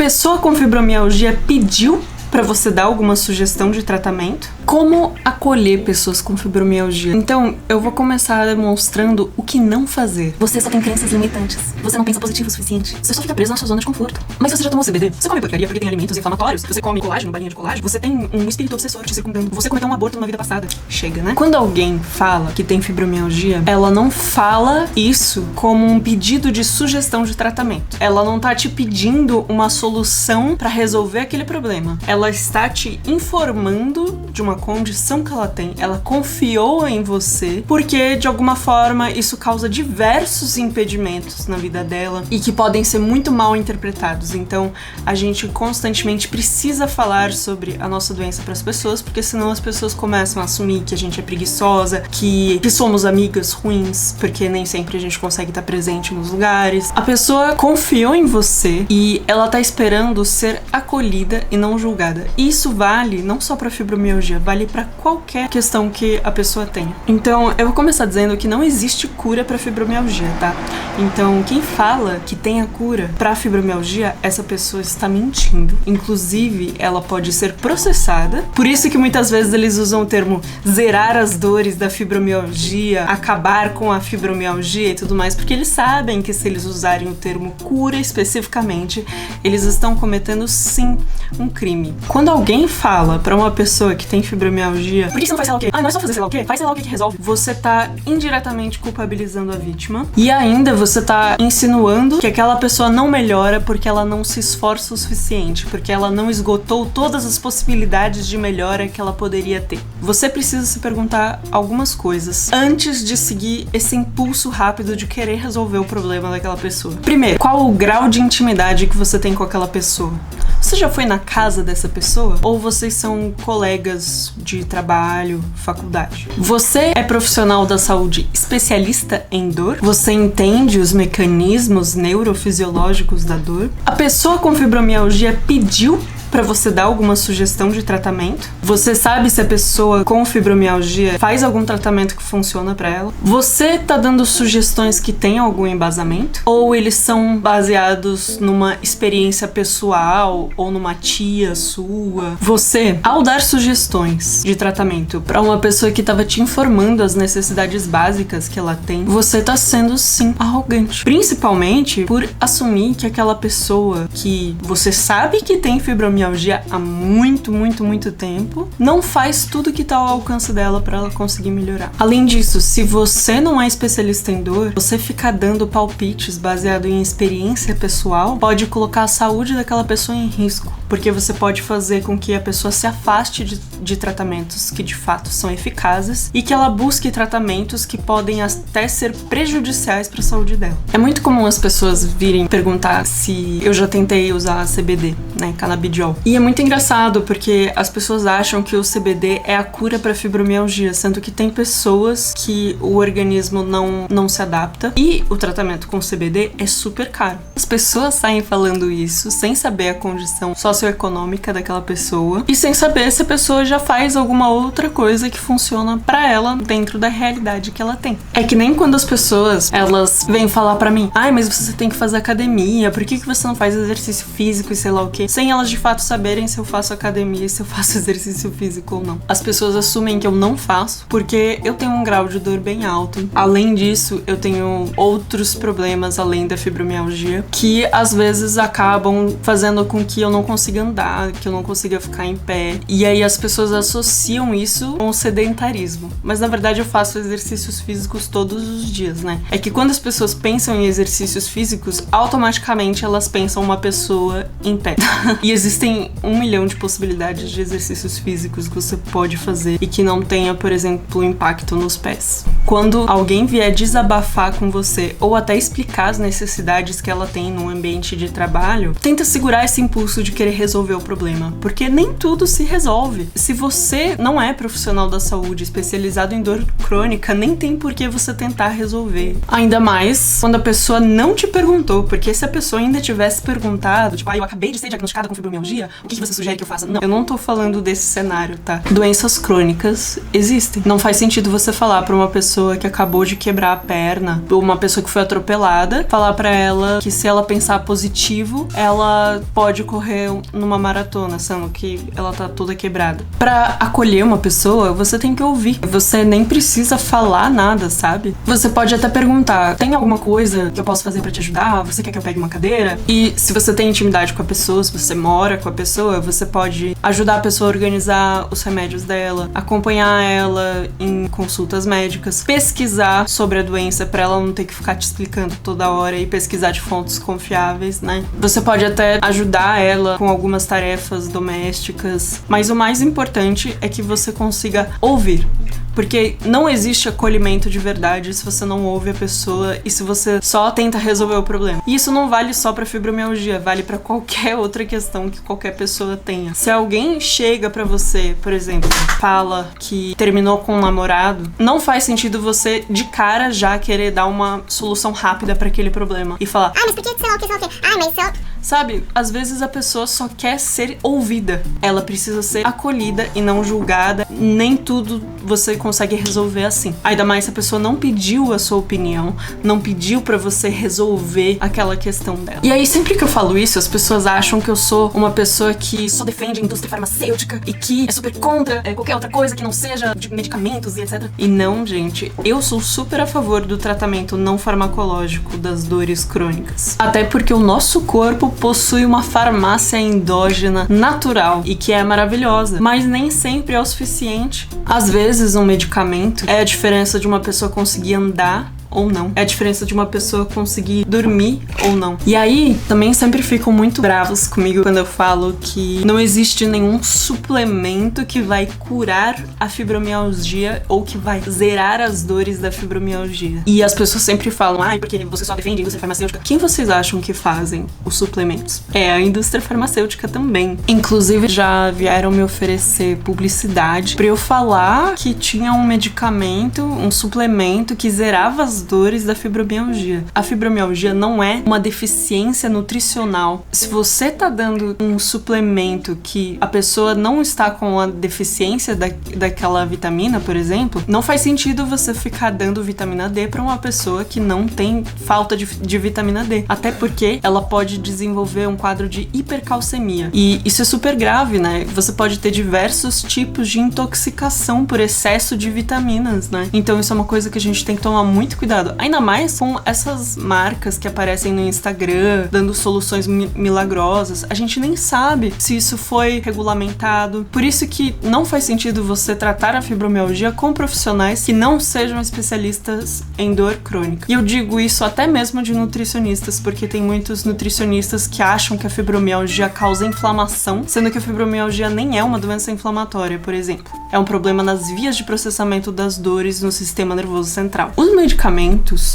pessoa com fibromialgia pediu para você dar alguma sugestão de tratamento? Como acolher pessoas com fibromialgia? Então, eu vou começar demonstrando o que não fazer. Você só tem crenças limitantes. Você não pensa positivo o suficiente. Você só fica preso na sua zona de conforto. Mas você já tomou CBD? Você come porcaria porque tem alimentos inflamatórios. Você come colágeno, balinha de colágeno. Você tem um espírito obsessor te circundando. Você cometeu um aborto numa vida passada. Chega, né? Quando alguém fala que tem fibromialgia, ela não fala isso como um pedido de sugestão de tratamento. Ela não tá te pedindo uma solução para resolver aquele problema. Ela está te informando de uma condição que ela tem. Ela confiou em você porque, de alguma forma, isso causa diversos impedimentos na vida dela e que podem ser muito mal interpretados. Então, a gente constantemente precisa falar sobre a nossa doença para as pessoas, porque senão as pessoas começam a assumir que a gente é preguiçosa, que somos amigas ruins, porque nem sempre a gente consegue estar presente nos lugares. A pessoa confiou em você e ela tá esperando ser acolhida e não julgada. Isso vale não só para fibromialgia, vale para qualquer questão que a pessoa tenha. Então, eu vou começar dizendo que não existe cura para fibromialgia, tá? Então, quem fala que tem a cura para fibromialgia, essa pessoa está mentindo. Inclusive, ela pode ser processada. Por isso que muitas vezes eles usam o termo zerar as dores da fibromialgia, acabar com a fibromialgia e tudo mais, porque eles sabem que se eles usarem o termo cura especificamente, eles estão cometendo sim um crime. Quando alguém fala pra uma pessoa que tem fibromialgia, por que você não faz sei lá o quê? Ah, não é só fazer sei lá o quê? Faz sei lá o que resolve. Você tá indiretamente culpabilizando a vítima e ainda você tá insinuando que aquela pessoa não melhora porque ela não se esforça o suficiente, porque ela não esgotou todas as possibilidades de melhora que ela poderia ter. Você precisa se perguntar algumas coisas antes de seguir esse impulso rápido de querer resolver o problema daquela pessoa. Primeiro, qual o grau de intimidade que você tem com aquela pessoa? Você já foi na casa dessa pessoa? Ou vocês são colegas de trabalho, faculdade? Você é profissional da saúde especialista em dor? Você entende os mecanismos neurofisiológicos da dor? A pessoa com fibromialgia pediu para você dar alguma sugestão de tratamento? Você sabe se a pessoa com fibromialgia faz algum tratamento que funciona para ela? Você tá dando sugestões que têm algum embasamento? Ou eles são baseados numa experiência pessoal ou numa tia sua? Você, ao dar sugestões de tratamento para uma pessoa que tava te informando as necessidades básicas que ela tem, você tá sendo sim arrogante. Principalmente por assumir que aquela pessoa que você sabe que tem fibromialgia há muito tempo, não faz tudo que tá ao alcance dela pra ela conseguir melhorar. Além disso, se você não é especialista em dor, você ficar dando palpites baseado em experiência pessoal pode colocar a saúde daquela pessoa em risco, porque você pode fazer com que a pessoa se afaste de tratamentos que de fato são eficazes e que ela busque tratamentos que podem até ser prejudiciais para a saúde dela. É muito comum as pessoas virem perguntar se eu já tentei usar CBD, né, canabidiol. E é muito engraçado porque as pessoas acham que o CBD é a cura para fibromialgia, sendo que tem pessoas que o organismo não se adapta e o tratamento com CBD é super caro. As pessoas saem falando isso sem saber a condição socioeconômica daquela pessoa e sem saber se a pessoa já faz alguma outra coisa que funciona para ela dentro da realidade que ela tem. É que nem quando as pessoas, elas vêm falar pra mim: ai, mas você tem que fazer academia, por que você não faz exercício físico e sei lá o quê? Sem elas de fato saberem se eu faço academia e se eu faço exercício físico ou não. As pessoas assumem que eu não faço porque eu tenho um grau de dor bem alto. Além disso, eu tenho outros problemas além da fibromialgia que às vezes acabam fazendo com que eu não consiga andar, que eu não consiga ficar em pé. E aí as pessoas associam isso com o sedentarismo. Mas na verdade eu faço exercícios físicos todos os dias, né? É que quando as pessoas pensam em exercícios físicos, automaticamente elas pensam uma pessoa em pé. E existem 1 milhão de possibilidades de exercícios físicos que você pode fazer e que não tenha, por exemplo, impacto nos pés. Quando alguém vier desabafar com você ou até explicar as necessidades que ela tem no ambiente de trabalho, tenta segurar esse impulso de querer resolver o problema, porque nem tudo se resolve. Se você não é profissional da saúde especializado em dor crônica, nem tem por que você tentar resolver. Ainda mais quando a pessoa não te perguntou, porque se a pessoa ainda tivesse perguntado, tipo, eu acabei de ser diagnosticada com fibromialgia, o que você sugere que eu faça? Não, eu não tô falando desse cenário, tá? Doenças crônicas existem. Não faz sentido você falar pra uma pessoa pessoa que acabou de quebrar a perna, ou uma pessoa que foi atropelada, falar pra ela que se ela pensar positivo, ela pode correr numa maratona, sendo que ela tá toda quebrada. Pra acolher uma pessoa, você tem que ouvir. Você nem precisa falar nada, sabe? Você pode até perguntar, tem alguma coisa que eu posso fazer pra te ajudar? Você quer que eu pegue uma cadeira? E se você tem intimidade com a pessoa, se você mora com a pessoa, você pode ajudar a pessoa a organizar os remédios dela, acompanhar ela em consultas médicas, pesquisar sobre a doença pra ela não ter que ficar te explicando toda hora e pesquisar de fontes confiáveis, né? Você pode até ajudar ela com algumas tarefas domésticas, mas o mais importante é que você consiga ouvir. Porque não existe acolhimento de verdade se você não ouve a pessoa e se você só tenta resolver o problema. E isso não vale só pra fibromialgia, vale pra qualquer outra questão que qualquer pessoa tenha. Se alguém chega pra você, por exemplo, fala que terminou com um namorado, não faz sentido você de cara já querer dar uma solução rápida pra aquele problema e falar: mas por que sei lá o que, sei lá o que? Mas sei lá... Sabe, às vezes a pessoa só quer ser ouvida. Ela precisa ser acolhida e não julgada. Nem tudo você consegue resolver assim. Ainda mais se a pessoa não pediu a sua opinião, não pediu pra você resolver aquela questão dela. E aí, sempre que eu falo isso, as pessoas acham que eu sou uma pessoa que só defende a indústria farmacêutica e que é super contra qualquer outra coisa que não seja de medicamentos e etc. E não, gente, eu sou super a favor do tratamento não farmacológico das dores crônicas. Até porque o nosso corpo possui uma farmácia endógena natural e que é maravilhosa, mas nem sempre é o suficiente. Às vezes um medicamento é a diferença de uma pessoa conseguir andar ou não. É a diferença de uma pessoa conseguir dormir ou não. E aí, também sempre ficam muito bravos comigo quando eu falo que não existe nenhum suplemento que vai curar a fibromialgia ou que vai zerar as dores da fibromialgia. E as pessoas sempre falam: porque você só defende a indústria farmacêutica. Quem vocês acham que fazem os suplementos? É a indústria farmacêutica também. Inclusive, já vieram me oferecer publicidade pra eu falar que tinha um medicamento, um suplemento que zerava as dores da fibromialgia. A fibromialgia não é uma deficiência nutricional. Se você tá dando um suplemento que a pessoa não está com a deficiência daquela vitamina, por exemplo, não faz sentido você ficar dando vitamina D pra uma pessoa que não tem falta de vitamina D. Até porque ela pode desenvolver um quadro de hipercalcemia. E isso é super grave, né? Você pode ter diversos tipos de intoxicação por excesso de vitaminas, né? Então isso é uma coisa que a gente tem que tomar muito cuidado. Ainda mais com essas marcas que aparecem no Instagram, dando soluções milagrosas. A gente nem sabe se isso foi regulamentado. Por isso que não faz sentido você tratar a fibromialgia com profissionais que não sejam especialistas em dor crônica. E eu digo isso até mesmo de nutricionistas, porque tem muitos nutricionistas que acham que a fibromialgia causa inflamação, sendo que a fibromialgia nem é uma doença inflamatória, por exemplo. É um problema nas vias de processamento das dores no sistema nervoso central. Os medicamentos,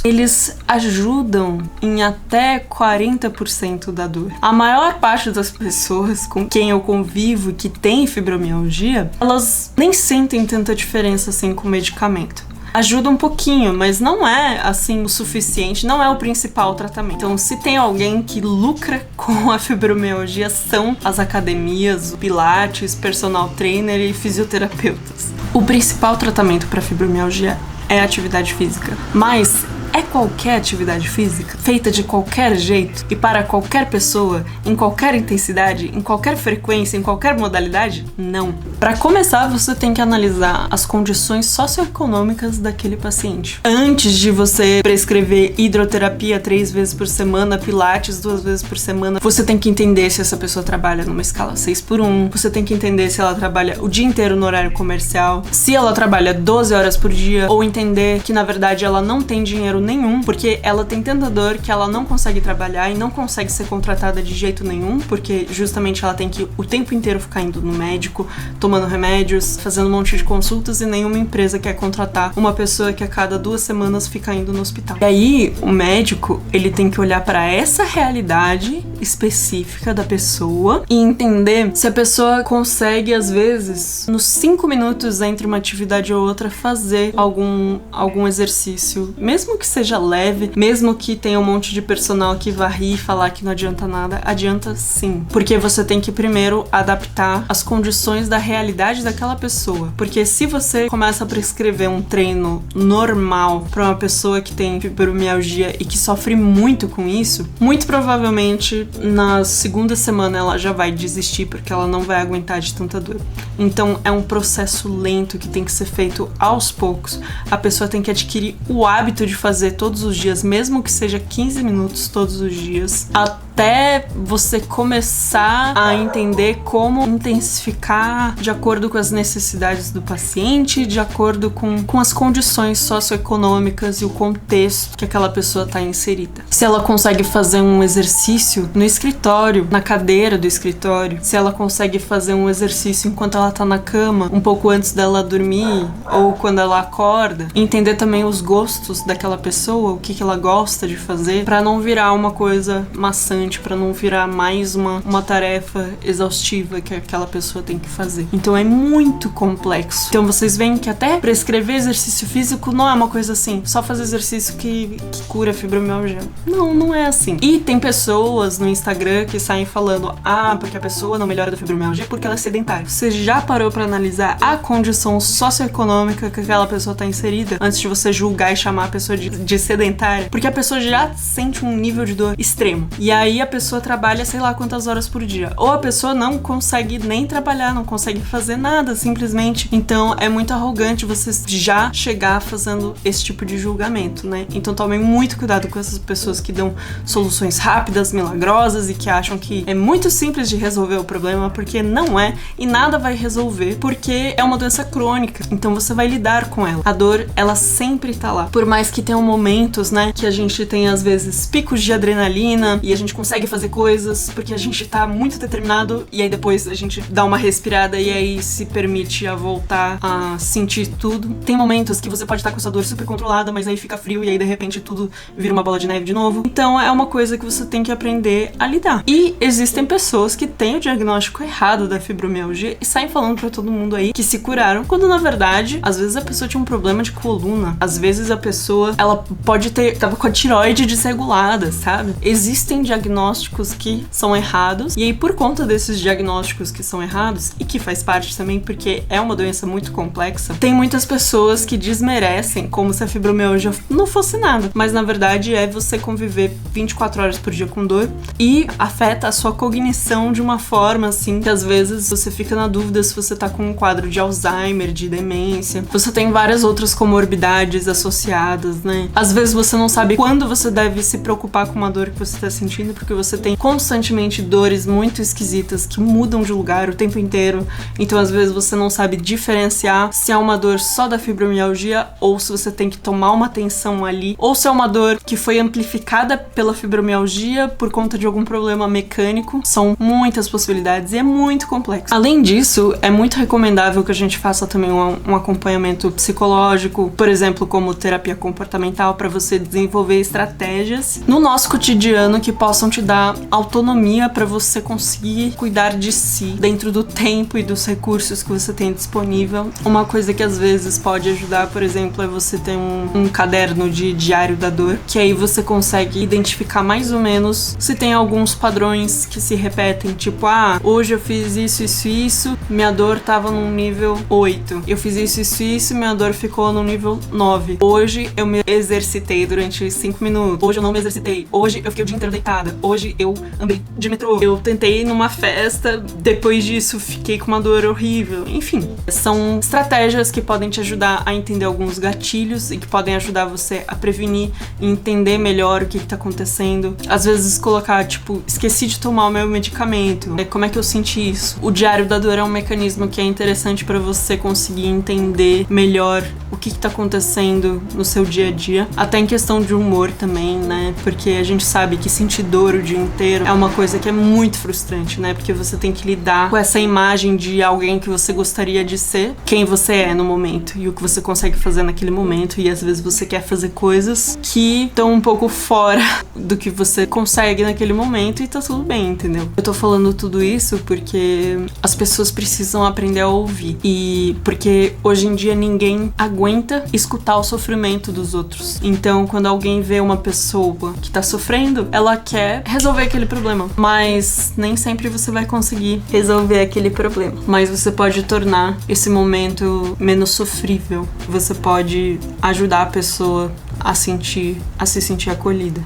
eles ajudam em até 40% da dor. A maior parte das pessoas com quem eu convivo que tem fibromialgia, elas nem sentem tanta diferença assim com o medicamento. Ajuda um pouquinho, mas não é assim o suficiente, não é o principal tratamento. Então, se tem alguém que lucra com a fibromialgia, são as academias, o pilates, personal trainer e fisioterapeutas. O principal tratamento para fibromialgia é a atividade física, mas é qualquer atividade física, feita de qualquer jeito e para qualquer pessoa, em qualquer intensidade, em qualquer frequência, em qualquer modalidade? Não. Para começar, você tem que analisar as condições socioeconômicas daquele paciente. Antes de você prescrever hidroterapia 3 vezes por semana, pilates 2 vezes por semana, você tem que entender se essa pessoa trabalha numa escala 6x1, você tem que entender se ela trabalha o dia inteiro no horário comercial, se ela trabalha 12 horas por dia, ou entender que na verdade ela não tem dinheiro nenhum, porque ela tem tanta dor que ela não consegue trabalhar e não consegue ser contratada de jeito nenhum, porque justamente ela tem que o tempo inteiro ficar indo no médico, tomando remédios, fazendo um monte de consultas, e nenhuma empresa quer contratar uma pessoa que a cada 2 semanas fica indo no hospital. E aí, o médico, ele tem que olhar para essa realidade específica da pessoa e entender se a pessoa consegue, às vezes, nos 5 minutos entre uma atividade ou outra, fazer algum exercício, mesmo que seja leve, mesmo que tenha um monte de personal que vá rir e falar que não adianta nada, adianta sim. Porque você tem que primeiro adaptar as condições da realidade daquela pessoa. Porque se você começa a prescrever um treino normal para uma pessoa que tem fibromialgia e que sofre muito com isso, muito provavelmente na segunda semana ela já vai desistir porque ela não vai aguentar de tanta dor. Então é um processo lento que tem que ser feito aos poucos. A pessoa tem que adquirir o hábito de fazer todos os dias, mesmo que seja 15 minutos todos os dias, até você começar a entender como intensificar de acordo com as necessidades do paciente, de acordo com as condições socioeconômicas e o contexto que aquela pessoa está inserida. Se ela consegue fazer um exercício no escritório, na cadeira do escritório, se ela consegue fazer um exercício enquanto ela tá na cama, um pouco antes dela dormir, ou quando ela acorda, entender também os gostos daquela pessoa, o que ela gosta de fazer, pra não virar uma coisa maçante, pra não virar mais uma tarefa exaustiva que aquela pessoa tem que fazer. Então é muito complexo. Então vocês veem que até prescrever exercício físico não é uma coisa assim, só fazer exercício que cura a fibromialgia. Não é assim. E tem pessoas no Instagram que saem falando, porque a pessoa não melhora da fibromialgia porque ela é sedentária. Você já parou pra analisar a condição socioeconômica que aquela pessoa tá inserida antes de você julgar e chamar a pessoa de sedentária? Porque a pessoa já sente um nível de dor extremo. E aí a pessoa trabalha sei lá quantas horas por dia. Ou a pessoa não consegue nem trabalhar, não consegue fazer nada, simplesmente. Então é muito arrogante você já chegar fazendo esse tipo de julgamento, né? Então tomem muito cuidado com essas pessoas que dão soluções rápidas, milagrosas e que acham que é muito simples de resolver o problema, porque não é, e nada vai resolver, porque é uma doença crônica. Então você vai lidar com ela. A dor, ela sempre tá lá. Por mais que tenham momentos, né, que a gente tem às vezes picos de adrenalina e a gente consegue fazer coisas porque a gente tá muito determinado e aí depois a gente dá uma respirada e aí se permite a voltar a sentir tudo. Tem momentos que você pode estar com essa dor super controlada, mas aí fica frio e aí de repente tudo vira uma bola de neve de novo. Então é uma coisa que você tem que aprender a lidar. E existem pessoas que têm o diagnóstico errado da fibromialgia e saem falando pra todo mundo aí que se curaram, quando na verdade, às vezes a pessoa tinha um problema de coluna, às vezes a pessoa, ela pode tava com a tireoide desregulada, sabe? Existem diagnósticos que são errados, e aí por conta desses diagnósticos que são errados, e que faz parte também porque é uma doença muito complexa, tem muitas pessoas que desmerecem como se a fibromialgia não fosse nada, mas na verdade é você conviver 24 horas por dia com dor e afeta a sua cognição de uma forma assim que às vezes você fica na dúvida se você tá com um quadro de Alzheimer, de demência. Você tem várias outras comorbidades associadas, né? Às vezes você não sabe quando você deve se preocupar com uma dor que você tá sentindo, porque você tem constantemente dores muito esquisitas que mudam de lugar o tempo inteiro. Então às vezes você não sabe diferenciar se é uma dor só da fibromialgia ou se você tem que tomar uma atenção ali, ou se é uma dor que foi amplificada pela fibromialgia por conta de algum problema mecânico. São muitas possibilidades e é muito complexo. Além disso, é muito recomendável que a gente faça também um acompanhamento psicológico, por exemplo, como terapia comportamental, para você desenvolver estratégias no nosso cotidiano que possam te dar autonomia para você conseguir cuidar de si dentro do tempo e dos recursos que você tem disponível. Uma coisa que às vezes pode ajudar, por exemplo, é você ter um caderno de diário da dor, que aí você consegue identificar mais ou menos se tem alguns padrões que se repetem, tipo, hoje eu fiz isso, minha dor tava num nível 8. Eu fiz isso, minha dor ficou no nível 9. Hoje eu me exercitei durante 5 minutos. Hoje eu não me exercitei. Hoje eu fiquei o dia inteiro deitada. Hoje eu andei de metrô. Eu tentei ir numa festa, depois disso fiquei com uma dor horrível. Enfim, são estratégias que podem te ajudar a entender alguns gatilhos e que podem ajudar você a prevenir e entender melhor o que tá acontecendo. Às vezes colocar, tipo, esqueci de tomar o meu medicamento. Como é que eu senti isso? O diário da dor é um mecanismo que é interessante para você conseguir entender melhor o que tá acontecendo no seu dia a dia. Até em questão de humor também, né? Porque a gente sabe que sentir dor o dia inteiro é uma coisa que é muito frustrante, né? Porque você tem que lidar com essa imagem de alguém que você gostaria de ser, quem você é no momento e o que você consegue fazer naquele momento. E às vezes você quer fazer coisas que estão um pouco fora do que você consegue naquele momento e tá tudo bem, entendeu? Eu tô falando tudo isso porque as pessoas precisam aprender a ouvir. E porque hoje em dia ninguém aguenta aguenta escutar o sofrimento dos outros. Então, quando alguém vê uma pessoa que tá sofrendo, ela quer resolver aquele problema. Mas nem sempre você vai conseguir resolver aquele problema. Mas você pode tornar esse momento menos sofrível. Você pode ajudar a pessoa a se sentir acolhida.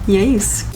E é isso.